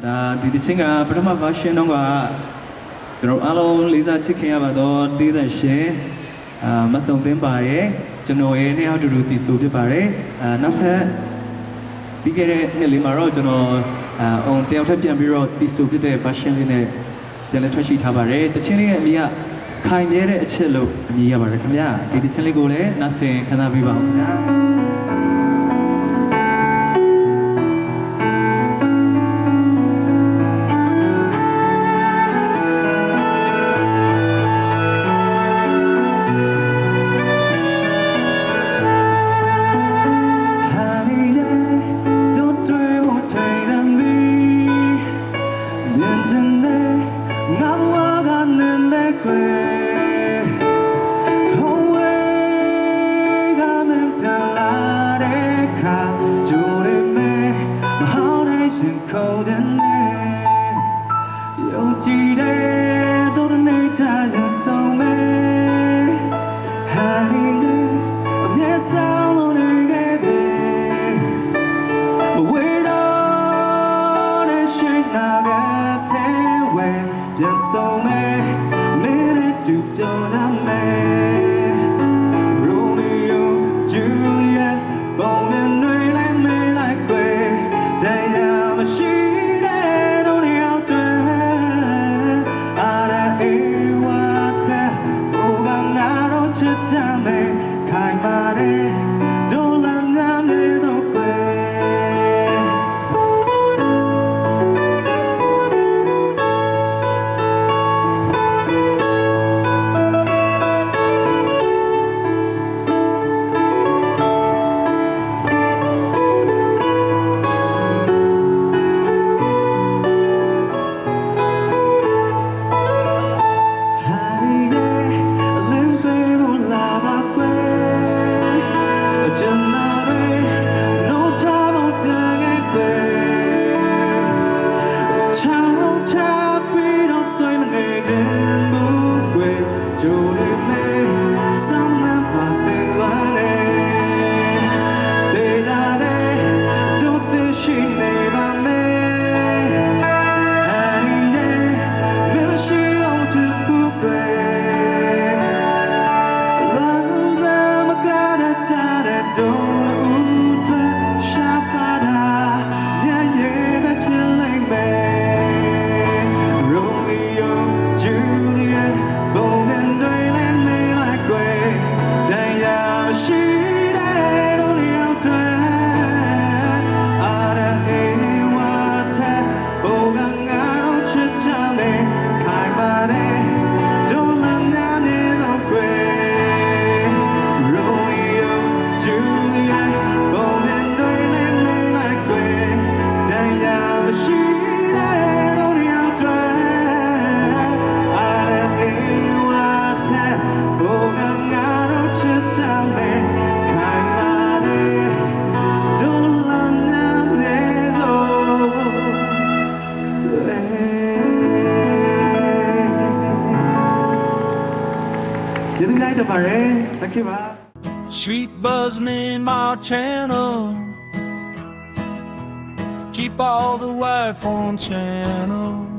ဒါဒီတချင်းကပထမ version တော့ကကျွန်တော်အားလုံးလေးစားချစ်ခင်ရပါတော့တေးသက်ရှင်မဆုံသင်းပါရဲ့ကျွန်တော်ရဲ့နှစ်ယောက်တူတူတည်ဆိုဖြစ်ပါတယ်နောက်ထပ်ပြီးခဲ့တဲ့နှစ်လေးမှာတော့ကျွန်တော်တယောက်ထပ်ပြန်ပြီးတော့တည်ဆိုဖြစ်တဲ့ version လေးနဲ့ပြန်လည်ထွက်ရှိထားပါတယ်တချင်းလေးရဲ့အမည်ကခိုင်မြဲတဲ့အချစ်လို့အမည်ရပါတယ်ခင်ဗျာဒီတချင်းလေးကိုလည်းနောက်ဆင်ခဏပေးပါဦးခင်ဗျာကြည်တဲ့တို့တဲ့နေချာရဆုံးမဲ့ဟာဒီအမျက်ဆောင်လို့နေခဲ့တယ်မဝေတော့တဲ့ရှိနာကတဲ့ဝဲပြန်ဆုံးမဲ့မင်းနဲ့တူပြောရမယ် Romeo Juliet ပုံနဲ့နှွေးလိုက်မဲလိုက်ကွယ်တရားမရှိချမ်းမဲ့ခိုင်မာတဲ့ဒုလမ်းများလေးစုံပဲSweet buzzing my channel, keep all the wife on channel.